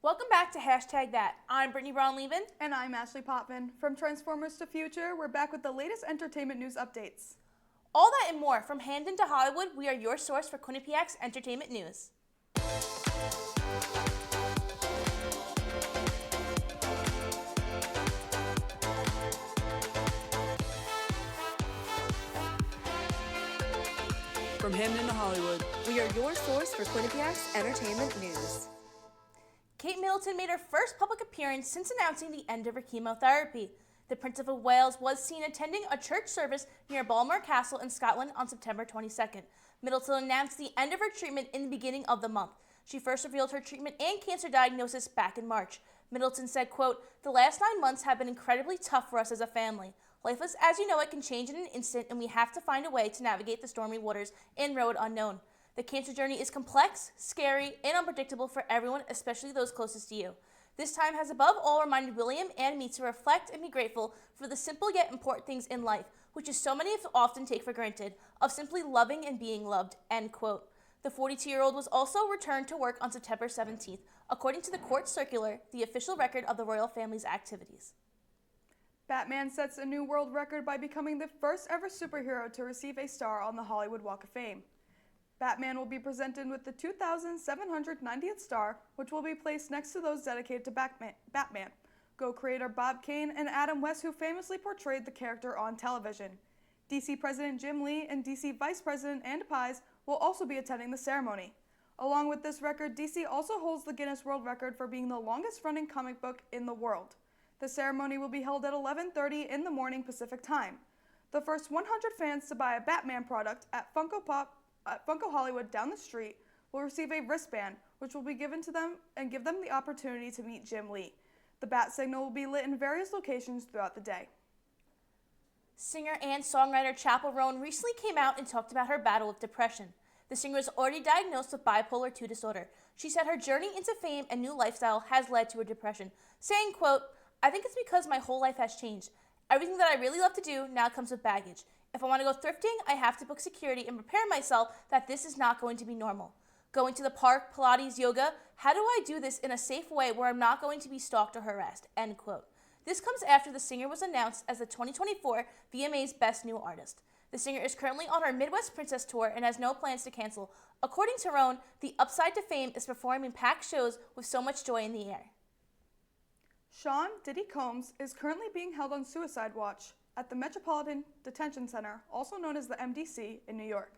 Welcome back to Hashtag That. I'm Brittany Brown-Levin. And I'm Ashley Potvin. From Transformers to Future, we're back with the latest entertainment news updates. All that and more. From Hamden to Hollywood, we are your source for Quinnipiac's entertainment news. From Hamden to Hollywood, we are your source for Quinnipiac's entertainment news. Kate Middleton made her first public appearance since announcing the end of her chemotherapy. The Princess of Wales was seen attending a church service near Balmoral Castle in Scotland on September 22nd. Middleton announced the end of her treatment in the beginning of the month. She first revealed her treatment and cancer diagnosis back in March. Middleton said, quote, "The last 9 months have been incredibly tough for us as a family. Life as you know it can change in an instant, and we have to find a way to navigate the stormy waters and road unknown. The cancer journey is complex, scary, and unpredictable for everyone, especially those closest to you. This time has above all reminded William and me to reflect and be grateful for the simple yet important things in life, which is so many often take for granted, of simply loving and being loved," end quote. The 42-year-old was also returned to work on September 17th, according to the court circular, the official record of the royal family's activities. Batman sets a new world record by becoming the first ever superhero to receive a star on the Hollywood Walk of Fame. Batman will be presented with the 2,790th star, which will be placed next to those dedicated to Batman, co-creator Bob Kane and Adam West, who famously portrayed the character on television. DC President Jim Lee and DC Vice President Andy Pais will also be attending the ceremony. Along with this record, DC also holds the Guinness World Record for being the longest-running comic book in the world. The ceremony will be held at 11:30 in the morning Pacific Time. The first 100 fans to buy a Batman product at Funko Hollywood down the street will receive a wristband, which will be given to them and give them the opportunity to meet Jim Lee. The bat signal will be lit in various locations throughout the day. Singer and songwriter Chappell Roan recently came out and talked about her battle with depression. The singer was already diagnosed with bipolar II disorder. She said her journey into fame and new lifestyle has led to her depression, saying, quote, "I think it's because my whole life has changed. Everything that I really love to do now comes with baggage. If I want to go thrifting, I have to book security and prepare myself that this is not going to be normal. Going to the park, Pilates, yoga, how do I do this in a safe way where I'm not going to be stalked or harassed?" End quote. This comes after the singer was announced as the 2024 VMA's Best New Artist. The singer is currently on her Midwest Princess Tour and has no plans to cancel. According to Roan, the upside to fame is performing packed shows with so much joy in the air. Sean Diddy Combs is currently being held on suicide watch at the Metropolitan Detention Center, also known as the MDC, in New York.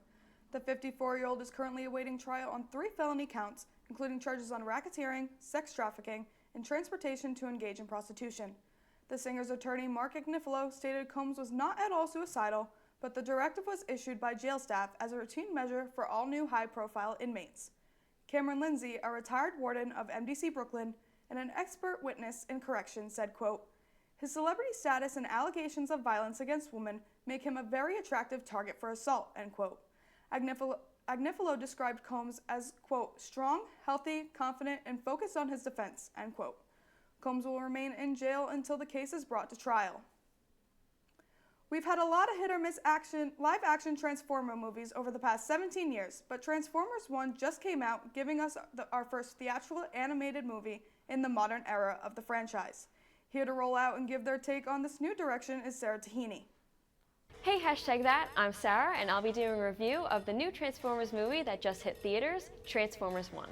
The 54-year-old is currently awaiting trial on 3 felony counts, including charges on racketeering, sex trafficking, and transportation to engage in prostitution. The singer's attorney, Mark Agnifilo, stated Combs was not at all suicidal, but the directive was issued by jail staff as a routine measure for all new high-profile inmates. Cameron Lindsay, a retired warden of MDC Brooklyn and an expert witness in corrections, said, quote, "His celebrity status and allegations of violence against women make him a very attractive target for assault," end quote. Agnifilo described Combs as, quote, "strong, healthy, confident, and focused on his defense," end quote. Combs will remain in jail until the case is brought to trial. We've had a lot of hit-or-miss live-action Transformer movies over the past 17 years, but Transformers 1 just came out, giving us our first theatrical animated movie in the modern era of the franchise. Here to roll out and give their take on this new direction is Sarah Tahini. Hey, Hashtag That, I'm Sarah, and I'll be doing a review of the new Transformers movie that just hit theaters, Transformers 1.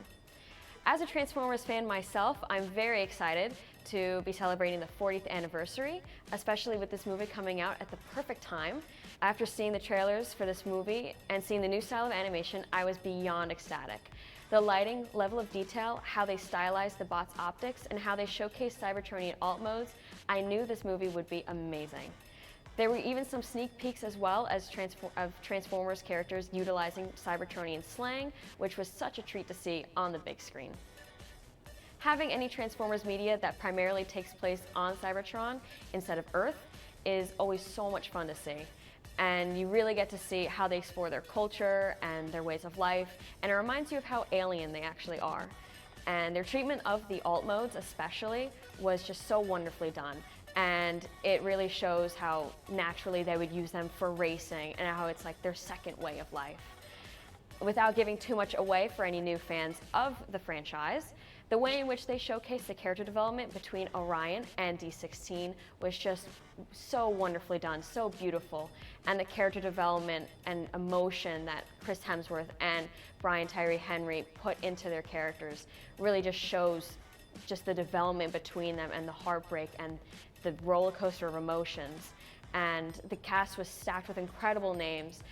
As a Transformers fan myself, I'm very excited to be celebrating the 40th anniversary, especially with this movie coming out at the perfect time. After seeing the trailers for this movie and seeing the new style of animation, I was beyond ecstatic. The lighting, level of detail, how they stylized the bots' optics, and how they showcased Cybertronian alt modes, I knew this movie would be amazing. There were even some sneak peeks as well as Transformers characters utilizing Cybertronian slang, which was such a treat to see on the big screen. Having any Transformers media that primarily takes place on Cybertron instead of Earth is always so much fun to see. And you really get to see how they explore their culture and their ways of life, and it reminds you of how alien they actually are. And their treatment of the alt modes especially was just so wonderfully done. And it really shows how naturally they would use them for racing and how it's like their second way of life. Without giving too much away for any new fans of the franchise, the way in which they showcased the character development between Orion and D16 was just so wonderfully done, so beautiful. And the character development and emotion that Chris Hemsworth and Brian Tyree Henry put into their characters really just shows just the development between them and the heartbreak and the roller coaster of emotions. And the cast was stacked with incredible names.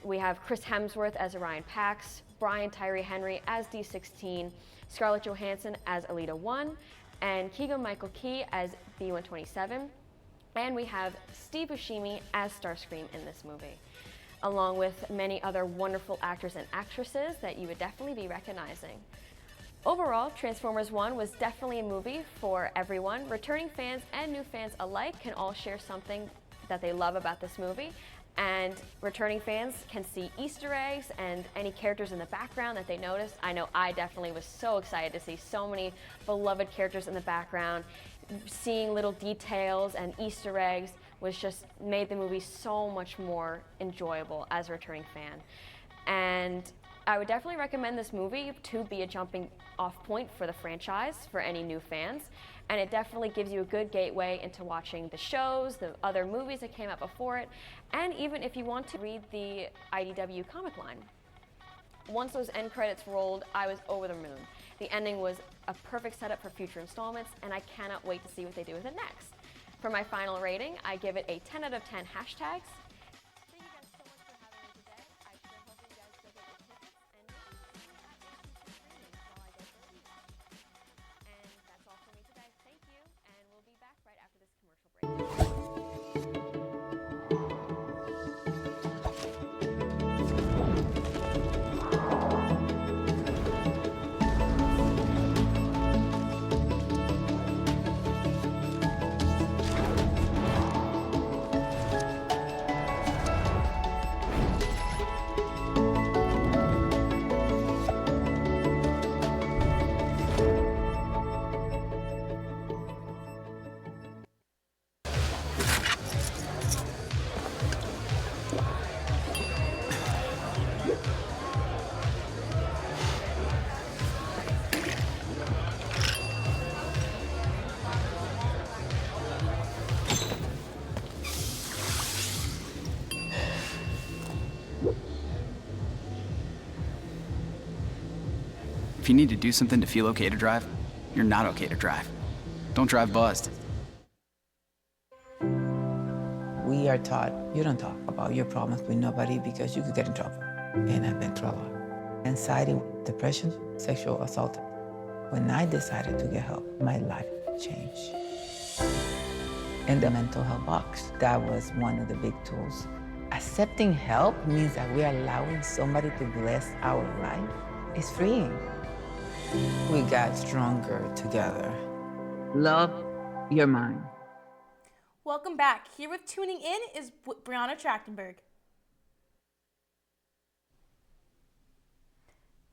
We have Chris Hemsworth as Orion Pax, Brian Tyree Henry as D16, Scarlett Johansson as Alita 1, and Keegan-Michael Key as B-127. And we have Steve Buscemi as Starscream in this movie, along with many other wonderful actors and actresses that you would definitely be recognizing. Overall, Transformers 1 was definitely a movie for everyone. Returning fans and new fans alike can all share something that they love about this movie. And returning fans can see Easter eggs and any characters in the background that they noticed. I know I definitely was so excited to see so many beloved characters in the background. Seeing little details and Easter eggs was just made the movie so much more enjoyable as a returning fan. And I would definitely recommend this movie to be a jumping off point for the franchise for any new fans. And it definitely gives you a good gateway into watching the shows, the other movies that came out before it, and even if you want to read the IDW comic line. Once those end credits rolled, I was over the moon. The ending was a perfect setup for future installments, and I cannot wait to see what they do with it next. For my final rating, I give it a 10 out of 10 hashtags. Thank you guys so much for having me today. I sure hope you guys go get your tickets and while I go for a week. And that's all for me today. Thank you, and we'll be back right after this commercial break. If you need to do something to feel okay to drive, you're not okay to drive. Don't drive buzzed. We are taught you don't talk about your problems with nobody because you could get in trouble. And I've been through a lot. Anxiety, depression, sexual assault. When I decided to get help, my life changed. And the mental health box, that was one of the big tools. Accepting help means that we are allowing somebody to bless our life. It's freeing. We got stronger together. Love your mind. Welcome back. Here with tuning in is Brianna Trachtenberg.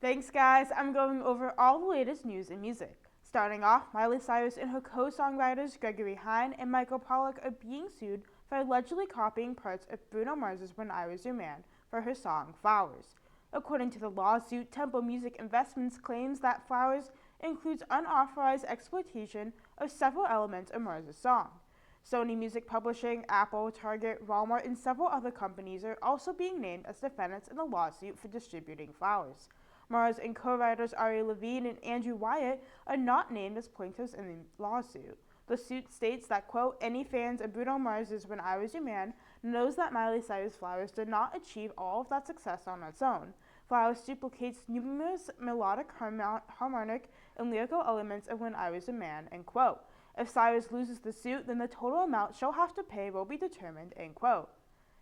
Thanks, guys. I'm going over all the latest news in music. Starting off, Miley Cyrus and her co-songwriters Gregory Hine and Michael Pollack are being sued for allegedly copying parts of Bruno Mars's When I Was Your Man for her song Flowers. According to the lawsuit, Tempo Music Investments claims that Flowers includes unauthorized exploitation of several elements of Mars's song. Sony Music Publishing, Apple, Target, Walmart, and several other companies are also being named as defendants in the lawsuit for distributing Flowers. Mars and co-writers Ari Levine and Andrew Wyatt are not named as plaintiffs in the lawsuit. The suit states that, quote, any fans of Bruno Mars's When I Was Your Man knows that Miley Cyrus' Flowers did not achieve all of that success on its own. Flowers duplicates numerous melodic, harmonic, and lyrical elements of When I Was a Man, end quote. If Cyrus loses the suit, then the total amount she'll have to pay will be determined, end quote.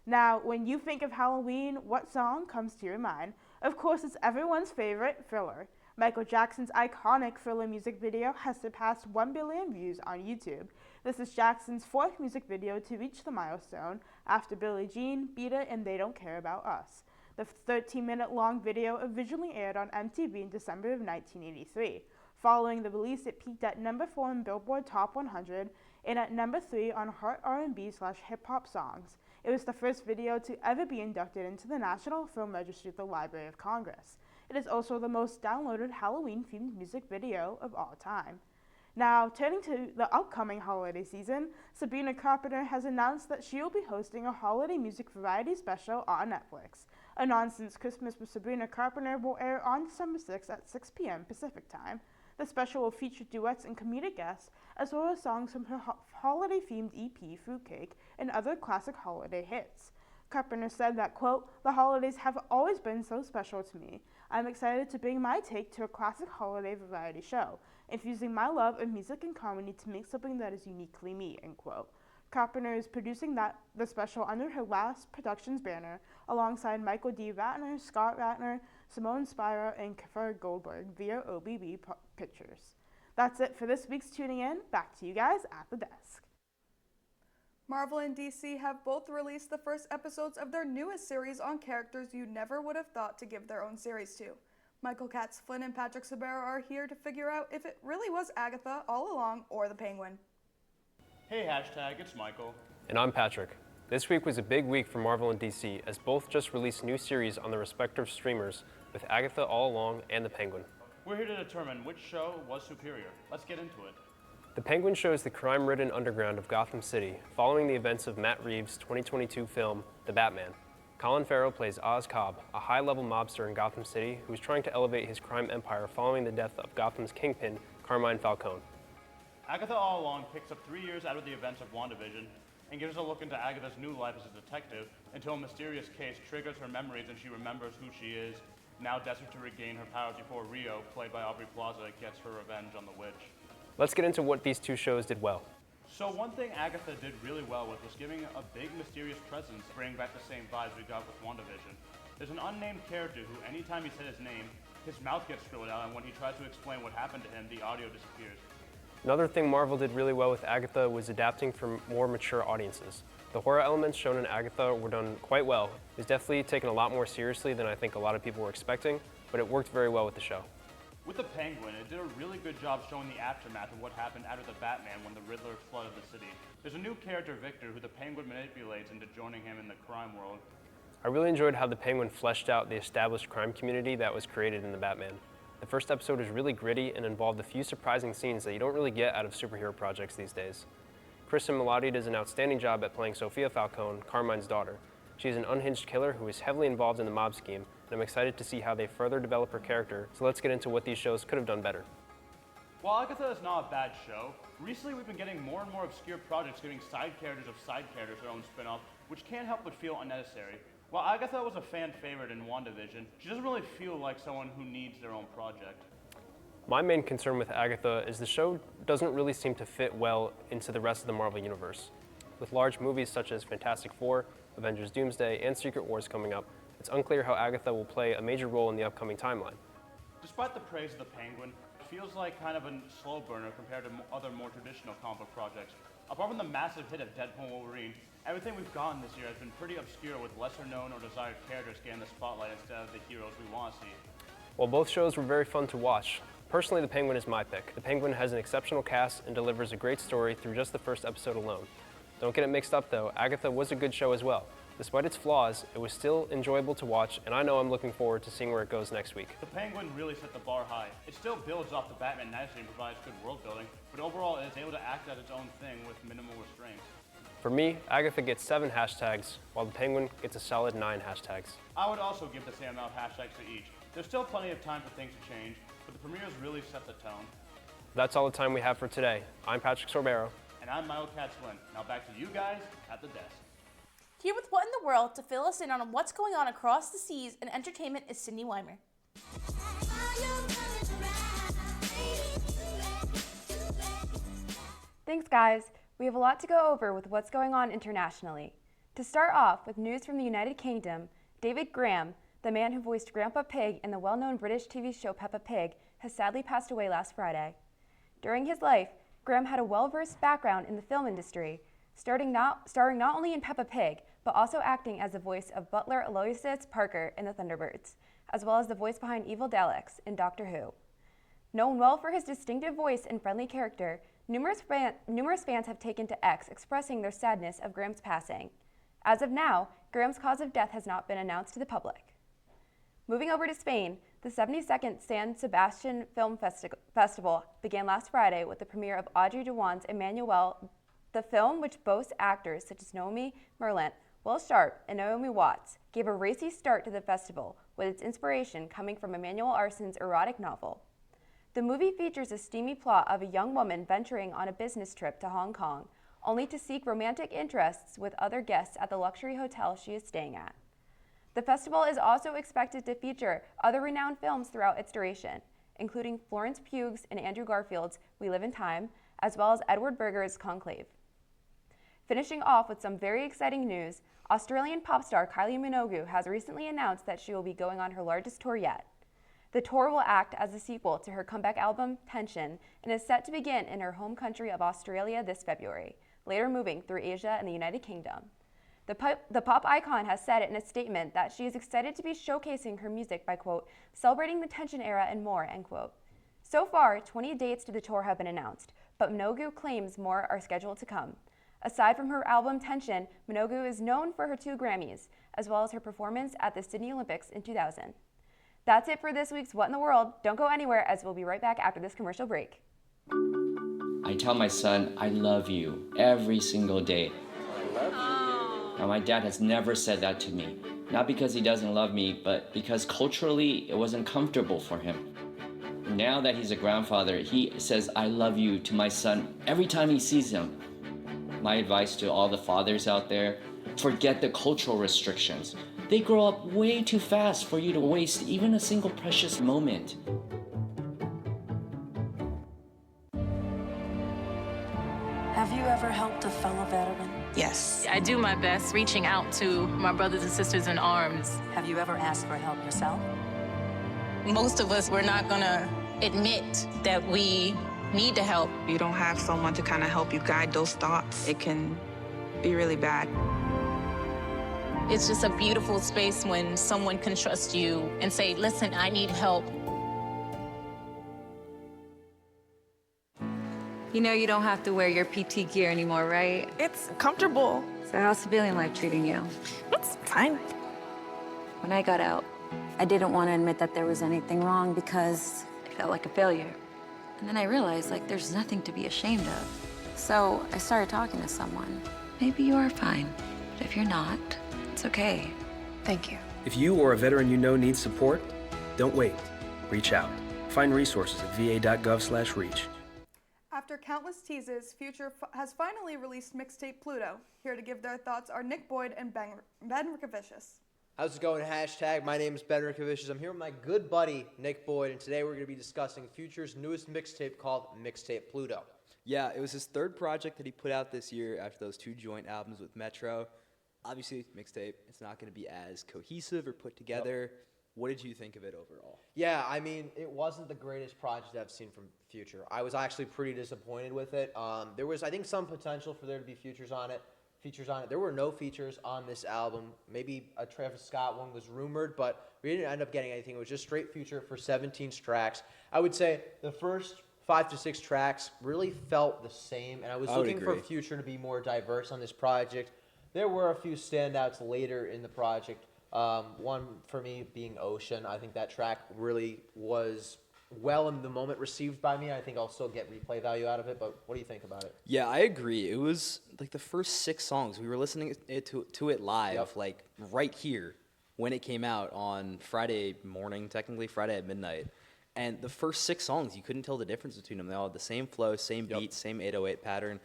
Now, when you think of Halloween, what song comes to your mind? Of course, it's everyone's favorite, Thriller. Michael Jackson's iconic Thriller music video has surpassed 1 billion views on YouTube. This is Jackson's fourth music video to reach the milestone after Billie Jean, Beat It, and They Don't Care About Us. The 13-minute long video originally aired on MTV in December of 1983. Following the release, it peaked at number 4 in Billboard Top 100 and at number 3 on Hot R&B/hip-hop songs. It was the first video to ever be inducted into the National Film Registry at the Library of Congress. It is also the most downloaded Halloween-themed music video of all time. Now, turning to the upcoming holiday season, Sabrina Carpenter has announced that she will be hosting a holiday music variety special on Netflix. A Nonsense Christmas with Sabrina Carpenter will air on December 6th at 6 p.m. Pacific Time. The special will feature duets and comedic guests, as well as songs from her holiday-themed EP, Fruitcake, and other classic holiday hits. Carpenter said that, quote, "The holidays have always been so special to me. I'm excited to bring my take to a classic holiday variety show, infusing my love of music and comedy to make something that is uniquely me," end quote. Carpenter is producing the special under her Last Productions banner, alongside Michael D. Ratner, Scott Ratner, Simone Spira, and Kiefer Goldberg via OBB Pictures. That's it for this week's Tuning In. Back to you guys at the desk. Marvel and DC have both released the first episodes of their newest series on characters you never would have thought to give their own series to. Michael Katz-Flynn and Patrick Sabero are here to figure out if it really was Agatha all along or the Penguin. Hey hashtag, it's Michael. And I'm Patrick. This week was a big week for Marvel and DC, as both just released new series on their respective streamers, with Agatha All Along and the Penguin. We're here to determine which show was superior. Let's get into it. The Penguin shows the crime-ridden underground of Gotham City, following the events of Matt Reeves' 2022 film, The Batman. Colin Farrell plays Oz Cobb, a high-level mobster in Gotham City who is trying to elevate his crime empire following the death of Gotham's kingpin, Carmine Falcone. Agatha All Along picks up 3 years out of the events of WandaVision and gives us a look into Agatha's new life as a detective until a mysterious case triggers her memories and she remembers who she is, now desperate to regain her powers before Rio, played by Aubrey Plaza, gets her revenge on the witch. Let's get into what these two shows did well. So one thing Agatha did really well with was giving a big mysterious presence, bringing back the same vibes we got with WandaVision. There's an unnamed character who, anytime he said his name, his mouth gets scrolled out, and when he tries to explain what happened to him, the audio disappears. Another thing Marvel did really well with Agatha was adapting for more mature audiences. The horror elements shown in Agatha were done quite well. It was definitely taken a lot more seriously than I think a lot of people were expecting, but it worked very well with the show. With the Penguin, it did a really good job showing the aftermath of what happened after the Batman when the Riddler flooded the city. There's a new character, Victor, who the Penguin manipulates into joining him in the crime world. I really enjoyed how the Penguin fleshed out the established crime community that was created in the Batman. The first episode was really gritty and involved a few surprising scenes that you don't really get out of superhero projects these days. Kristen Milotti does an outstanding job at playing Sophia Falcone, Carmine's daughter. She is an unhinged killer who is heavily involved in the mob scheme, and I'm excited to see how they further develop her character, so let's get into what these shows could have done better. While Agatha is not a bad show, recently we've been getting more and more obscure projects giving side characters of side characters their own spin-off, which can't help but feel unnecessary. While Agatha was a fan favorite in WandaVision, she doesn't really feel like someone who needs their own project. My main concern with Agatha is the show doesn't really seem to fit well into the rest of the Marvel Universe. With large movies such as Fantastic Four, Avengers Doomsday, and Secret Wars coming up, it's unclear how Agatha will play a major role in the upcoming timeline. Despite the praise of the Penguin, it feels like kind of a slow burner compared to other more traditional comic book projects. Apart from the massive hit of Deadpool and Wolverine, everything we've gotten this year has been pretty obscure, with lesser known or desired characters getting the spotlight instead of the heroes we want to see. While both shows were very fun to watch, personally the Penguin is my pick. The Penguin has an exceptional cast and delivers a great story through just the first episode alone. Don't get it mixed up though, Agatha was a good show as well. Despite its flaws, it was still enjoyable to watch, and I know I'm looking forward to seeing where it goes next week. The Penguin really set the bar high. It still builds off the Batman nicely and provides good world building, but overall it is able to act as its own thing with minimal restraints. For me, Agatha gets 7 hashtags, while the Penguin gets a solid 9 hashtags. I would also give the same amount of hashtags to each. There's still plenty of time for things to change, but the premieres really set the tone. That's all the time we have for today. I'm Patrick Sorbero. And I'm Michael Katz-Flynn. Now back to you guys at the desk. Here with What in the World to fill us in on what's going on across the seas in entertainment is Sydney Weimer. Thanks, guys. We have a lot to go over with what's going on internationally. To start off with news from the United Kingdom, David Graham, the man who voiced Grandpa Pig in the well-known British TV show Peppa Pig, has sadly passed away last Friday. During his life, Graham had a well-versed background in the film industry, starring not only in Peppa Pig, but also acting as the voice of Butler Aloysius Parker in The Thunderbirds, as well as the voice behind Evil Daleks in Doctor Who. Known well for his distinctive voice and friendly character, numerous fans have taken to X expressing their sadness of Graham's passing. As of now, Graham's cause of death has not been announced to the public. Moving over to Spain, the 72nd San Sebastian Film Festival began last Friday with the premiere of Audrey Diwan's Emmanuel. The film, which boasts actors such as Noemi Merlant, Will Sharp, and Naomi Watts, gave a racy start to the festival, with its inspiration coming from Emmanuel Arson's erotic novel. The movie features a steamy plot of a young woman venturing on a business trip to Hong Kong, only to seek romantic interests with other guests at the luxury hotel she is staying at. The festival is also expected to feature other renowned films throughout its duration, including Florence Pugh's and Andrew Garfield's We Live in Time, as well as Edward Berger's Conclave. Finishing off with some very exciting news, Australian pop star Kylie Minogue has recently announced that she will be going on her largest tour yet. The tour will act as a sequel to her comeback album, Tension, and is set to begin in her home country of Australia this February, later moving through Asia and the United Kingdom. The pop icon has said in a statement that she is excited to be showcasing her music by, quote, celebrating the Tension era and more, end quote. So far, 20 dates to the tour have been announced, but Minogue claims more are scheduled to come. Aside from her album Tension, Minogue is known for her 2 Grammys, as well as her performance at the Sydney Olympics in 2000. That's it for this week's What in the World. Don't go anywhere, as we'll be right back after this commercial break. I tell my son, I love you every single day. I love you. Now, my dad has never said that to me. Not because he doesn't love me, but because culturally it wasn't comfortable for him. Now that he's a grandfather, he says, I love you to my son every time he sees him. My advice to all the fathers out there, forget the cultural restrictions. They grow up way too fast for you to waste even a single precious moment. Have you ever helped a fellow veteran? Yes. I do my best reaching out to my brothers and sisters in arms. Have you ever asked for help yourself? Most of us, we're not gonna admit that we need to help. You don't have someone to kind of help you guide those thoughts. It can be really bad. It's just a beautiful space when someone can trust you and say, listen, I need help. You know you don't have to wear your PT gear anymore, right? It's comfortable. So how's civilian life treating you? It's fine. When I got out, I didn't want to admit that there was anything wrong because it felt like a failure. And then I realized, like, there's nothing to be ashamed of. So I started talking to someone. Maybe you are fine, but if you're not, it's okay. Thank you. If you or a veteran you know needs support, don't wait. Reach out. Find resources at va.gov/reach. After countless teases, Future has finally released mixtape Pluto. Here to give their thoughts are Nick Boyd and Ben Rickovicius. How's it going, hashtag? My name is Ben Rickovicius. I'm here with my good buddy, Nick Boyd, and today we're going to be discussing Future's newest mixtape called Mixtape Pluto. Yeah, it was his 3rd project that he put out this year after those 2 joint albums with Metro. Obviously, mixtape, it's not going to be as cohesive or put together. Yep. What did you think of it overall? Yeah, I mean, it wasn't the greatest project I've seen from Future. I was actually pretty disappointed with it. There was, I think, some potential for there to be features on it. There were no features on this album. Maybe a Travis Scott one was rumored, but we didn't end up getting anything. It was just straight Future for 17 tracks. I would say the first 5 to 6 tracks really felt the same, and I was looking for Future to be more diverse on this project. There were a few standouts later in the project. One for me being Ocean. I think that track really was well in the moment received by me. I think I'll still get replay value out of it, but what do you think about it? Yeah, I agree. It was like the first 6 songs. We were listening to it live, like right here when it came out on Friday morning, technically Friday at midnight. And the first 6 songs, you couldn't tell the difference between them. They all had the same flow, same beat, same 808 pattern.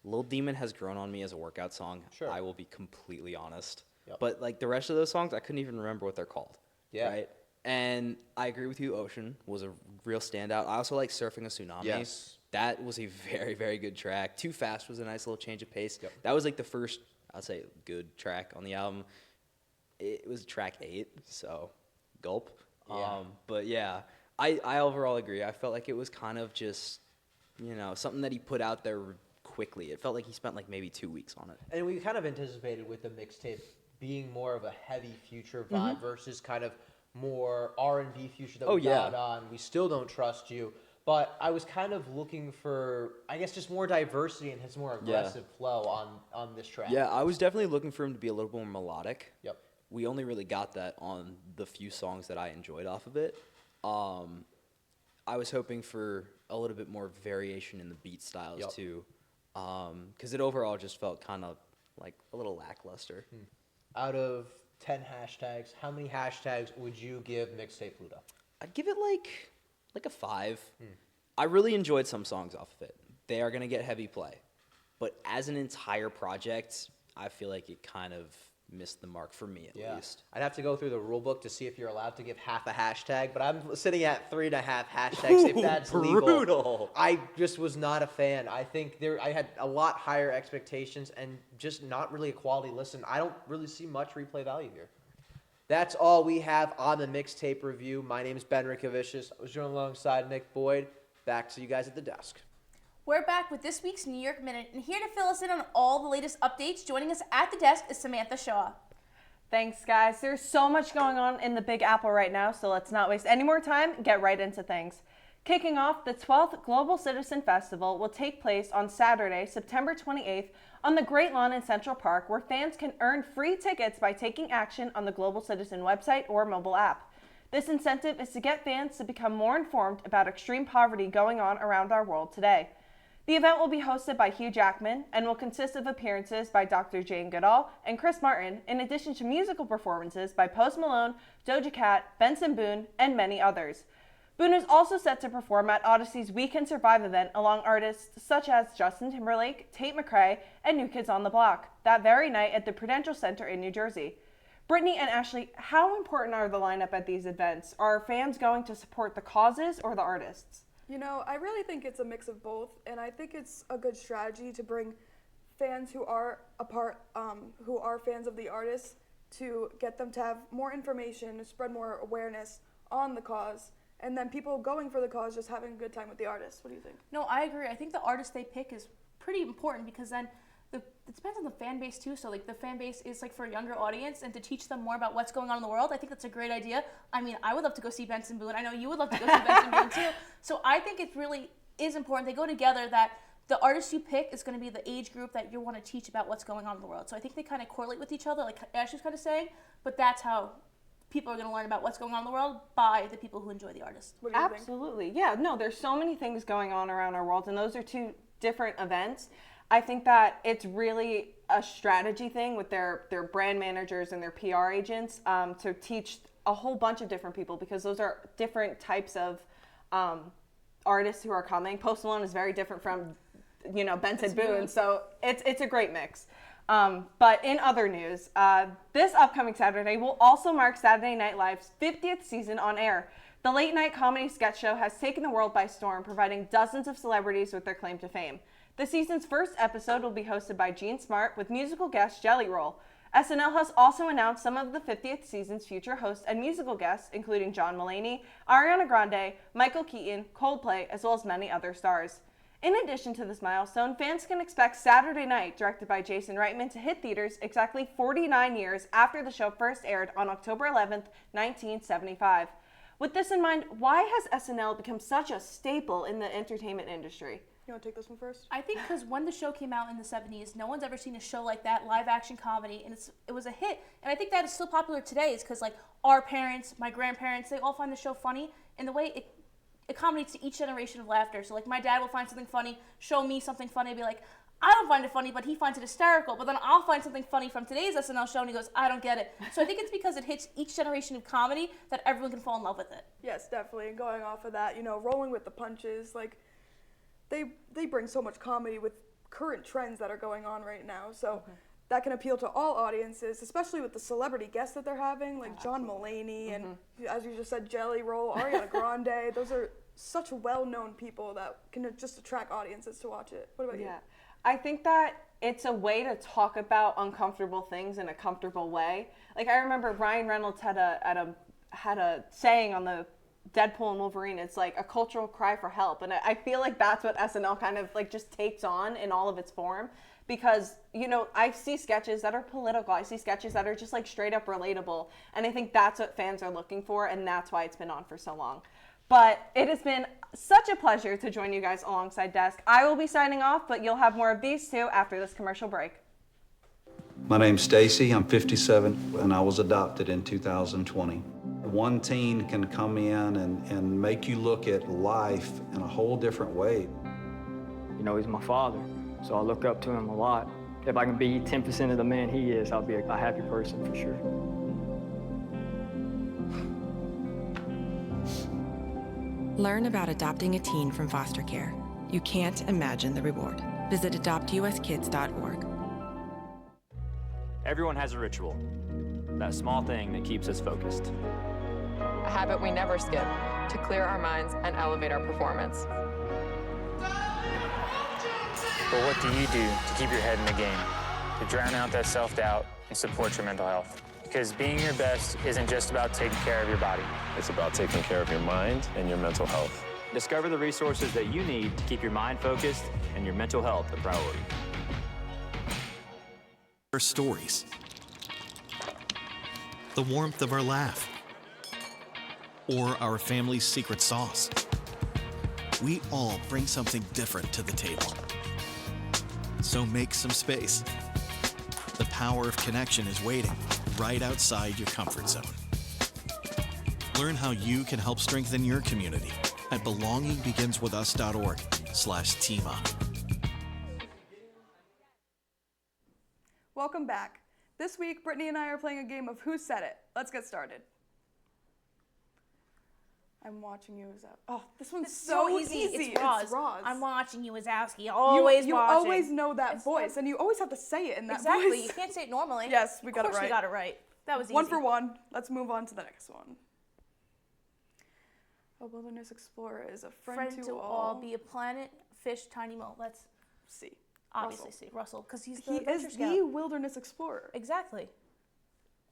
Lil Demon has grown on me as a workout song. Sure. I will be completely honest. Yep. But like the rest of those songs, I couldn't even remember what they're called. Yeah. Right? And I agree with you. Ocean was a real standout. I also like Surfing a Tsunami. Yes. That was a very, very good track. Too Fast was a nice little change of pace. Yep. That was like the first, I'd say, good track on the album. It was track 8, so gulp. Yeah. But yeah, I overall agree. I felt like it was kind of just, something that he put out there quickly. It felt like he spent like maybe 2 weeks on it. And we kind of anticipated with the mixtape being more of a heavy Future vibe versus kind of more R&B Future that we got on We Still Don't Trust You. But I was kind of looking for, I guess, just more diversity and his more aggressive flow on this track. Yeah, I was definitely looking for him to be a little more melodic. Yep. We only really got that on the few songs that I enjoyed off of it. I was hoping for a little bit more variation in the beat styles too, because it overall just felt kind of like a little lackluster. Out of 10 hashtags, how many hashtags would you give Mixtape Pluto? I'd give it like a 5. I really enjoyed some songs off of it. They are going to get heavy play. But as an entire project, I feel like it kind of missed the mark for me at least. I'd have to go through the rule book to see if you're allowed to give half a hashtag, but I'm sitting at 3.5 hashtags if that's legal. Brutal. I just was not a fan. I think I had a lot higher expectations and just not really a quality listen. I don't really see much replay value here. That's all we have on the mixtape review. My name is Ben Rickovicius. I was joined alongside Nick Boyd. Back to you guys at the desk. We're back with this week's New York Minute, and here to fill us in on all the latest updates, joining us at the desk is Samantha Shaw. Thanks, guys. There's so much going on in the Big Apple right now, so let's not waste any more time and get right into things. Kicking off, the 12th Global Citizen Festival will take place on Saturday, September 28th, on the Great Lawn in Central Park, where fans can earn free tickets by taking action on the Global Citizen website or mobile app. This incentive is to get fans to become more informed about extreme poverty going on around our world today. The event will be hosted by Hugh Jackman and will consist of appearances by Dr. Jane Goodall and Chris Martin, in addition to musical performances by Post Malone, Doja Cat, Benson Boone, and many others. Boone is also set to perform at Odyssey's We Can Survive event along artists such as Justin Timberlake, Tate McRae, and New Kids on the Block, that very night at the Prudential Center in New Jersey. Brittany and Ashley, how important are the lineup at these events? Are fans going to support the causes or the artists? You know, I really think it's a mix of both, and I think it's a good strategy to bring fans who are fans of the artists, to get them to have more information, to spread more awareness on the cause, and then people going for the cause just having a good time with the artists. What do you think? No, I agree. I think the artist they pick is pretty important, because then it depends on the fan base too. So like the fan base is like for a younger audience, and to teach them more about what's going on in the world, I think that's a great idea. I mean, I would love to go see Benson Boone. I know you would love to go see Benson Boone too. So I think it really is important. They go together, that the artist you pick is going to be the age group that you want to teach about what's going on in the world. So I think they kind of correlate with each other, like Ash was kind of saying, but that's how people are going to learn about what's going on in the world, by the people who enjoy the artist. What do you think? Absolutely. Yeah, no, there's so many things going on around our world, and those are two different events. I think that it's really a strategy thing with their brand managers and their PR agents to teach a whole bunch of different people, because those are different types of artists who are coming. Post Malone is very different from, Benson Boone, so it's a great mix. But in other news, this upcoming Saturday will also mark Saturday Night Live's 50th season on air. The late-night comedy sketch show has taken the world by storm, providing dozens of celebrities with their claim to fame. The season's first episode will be hosted by Gene Smart with musical guest Jelly Roll. SNL has also announced some of the 50th season's future hosts and musical guests, including John Mulaney, Ariana Grande, Michael Keaton, Coldplay, as well as many other stars. In addition to this milestone, fans can expect Saturday Night, directed by Jason Reitman, to hit theaters exactly 49 years after the show first aired on October 11th, 1975. With this in mind, why has SNL become such a staple in the entertainment industry? You want to take this one first? I think because when the show came out in the 70s, no one's ever seen a show like that, live action comedy, and it was a hit. And I think that is still popular today, is because like our parents, my grandparents, they all find the show funny, and the way it accommodates to each generation of laughter. So like my dad will find something funny, show me something funny, and be like, I don't find it funny, but he finds it hysterical. But then I'll find something funny from today's SNL show, and he goes, I don't get it. So I think it's because it hits each generation of comedy that everyone can fall in love with it. Yes, definitely. And going off of that, rolling with the punches, like they bring so much comedy with current trends that are going on right now. So that can appeal to all audiences, especially with the celebrity guests that they're having, like John Mulaney and, as you just said, Jelly Roll, Ariana Grande. Those are such well-known people that can just attract audiences to watch it. What about you? Yeah, I think that it's a way to talk about uncomfortable things in a comfortable way. Like I remember Ryan Reynolds had a saying on the Deadpool and Wolverine, it's like a cultural cry for help, and I feel like that's what SNL kind of like just takes on in all of its form, because I see sketches that are political, I see sketches that are just like straight up relatable, and I think that's what fans are looking for, and that's why it's been on for so long. But it has been Such a pleasure to join you guys alongside Desk. I will be signing off, but you'll have more of these two after this commercial break. My name's Stacy, I'm 57, and I was adopted in 2020. One teen can come in and make you look at life in a whole different way. You know, he's my father, so I look up to him a lot. If I can be 10% of the man he is, I'll be a happy person for sure. Learn about adopting a teen from foster care. You can't imagine the reward. Visit adoptuskids.org. Everyone has a ritual, that small thing that keeps us focused. A habit we never skip to clear our minds and elevate our performance. But what do you do to keep your head in the game, to drown out that self-doubt and support your mental health? Because being your best isn't just about taking care of your body. It's about taking care of your mind and your mental health. Discover the resources that you need to keep your mind focused and your mental health a priority. Our stories, the warmth of our laugh, or our family's secret sauce. We all bring something different to the table. So make some space. The power of connection is waiting right outside your comfort zone. Learn how you can help strengthen your community at belongingbeginswithus.org/teamup. Welcome back. This week, Brittany and I are playing a game of Who Said It. Let's get started. I'm watching you, Wazowski. Oh, this one's so easy. It's Roz. I'm watching you, Wazowski. Always you watching. always know that voice, and you always have to say it in that voice. Exactly. You can't say it normally. Yes, we got it right. Of course we got it right. That was easy. 1 for 1. Let's move on to the next one. A wilderness explorer is a friend to all. Be a planet, fish, tiny mole. Let's see. Obviously see Russell, because he is the wilderness explorer. Exactly.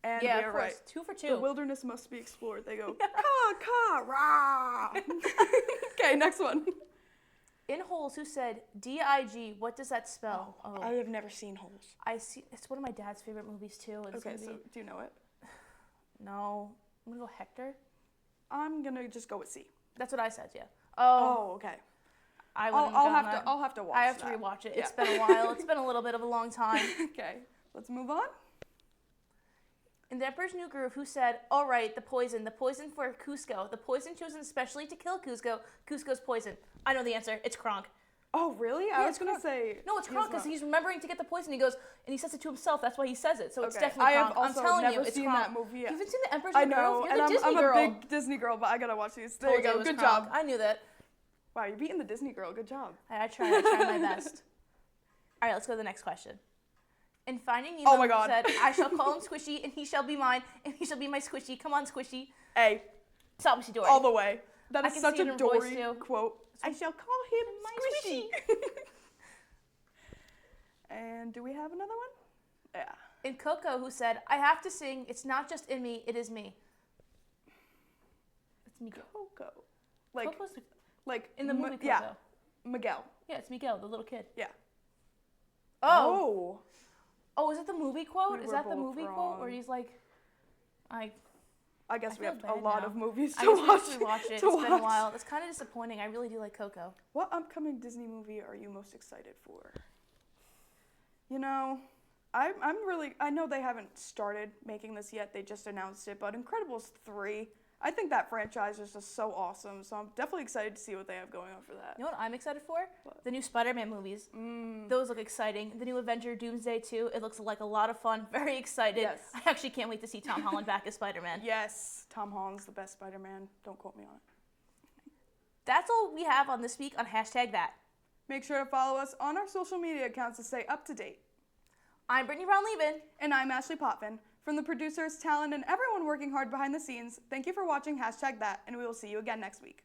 And yeah, we are of course. right. 2 for 2. The wilderness must be explored. They go, caw, rah. Okay, next one. In Holes, who said, D-I-G, what does that spell? Oh. I have never seen Holes. It's one of my dad's favorite movies, too. Okay, so do you know it? No. I'm going to go Hector. I'm going to just go with C. That's what I said, yeah. Oh, okay. I'll have to watch I have to rewatch it. Yeah. It's been a while. It's been a little bit of a long time. Okay, let's move on. In the Emperor's New Groove, who said, all right, the poison for Cusco, the poison chosen especially to kill Cusco's poison. I know the answer. It's Kronk. Oh, really? Yeah, I was going to say... No, it's Kronk because he's remembering to get the poison. He goes, and he says it to himself. That's why he says it. So it's definitely Kronk. I have also I'm telling never you, it's seen Kronk. that movie yet. You haven't seen the Emperor's New Groove? I know, You're the Disney girl. I'm a big Disney girl, but I got to watch these. There you go. Good job. I knew that. Wow, you're beating the Disney girl. Good job. I try my best. All right, let's go to the next question. In Finding Nemo, oh my God. said, I shall call him Squishy, and he shall be mine, and he shall be my Squishy. Come on, Squishy. A. It's obviously Dory. All the way. That is such a Dory too. quote. I shall call him Squishy. And do we have another one? Yeah. In Coco, who said, I have to sing, it's not just in me, it is me. It's Miguel. Coco. Like in the movie Coco. Yeah. Miguel. Yeah, it's Miguel, the little kid. Yeah. Oh, is it the movie quote? We Is were that the both movie wrong. quote where he's like, I guess we have feel a bad lot now. of movies to I guess watch. we have to watch it. It's been a while. It's kind of disappointing. I really do like Coco. What upcoming Disney movie are you most excited for? You know, I know they haven't started making this yet. They just announced it, but Incredibles 3, I think that franchise is just so awesome. So I'm definitely excited to see what they have going on for that. You know what I'm excited for? What? The new Spider-Man movies. Those look exciting. The new Avenger Doomsday 2, it looks like a lot of fun. Very excited. Yes. I actually can't wait to see Tom Holland back as Spider-Man. Yes, Tom Holland's the best Spider-Man. Don't quote me on it. That's all we have on this week on #that. Make sure to follow us on our social media accounts to stay up to date. I'm Brittany Brown-Levin. And I'm Ashley Potvin. From the producers, talent, and everyone working hard behind the scenes, thank you for watching #that, and we will see you again next week.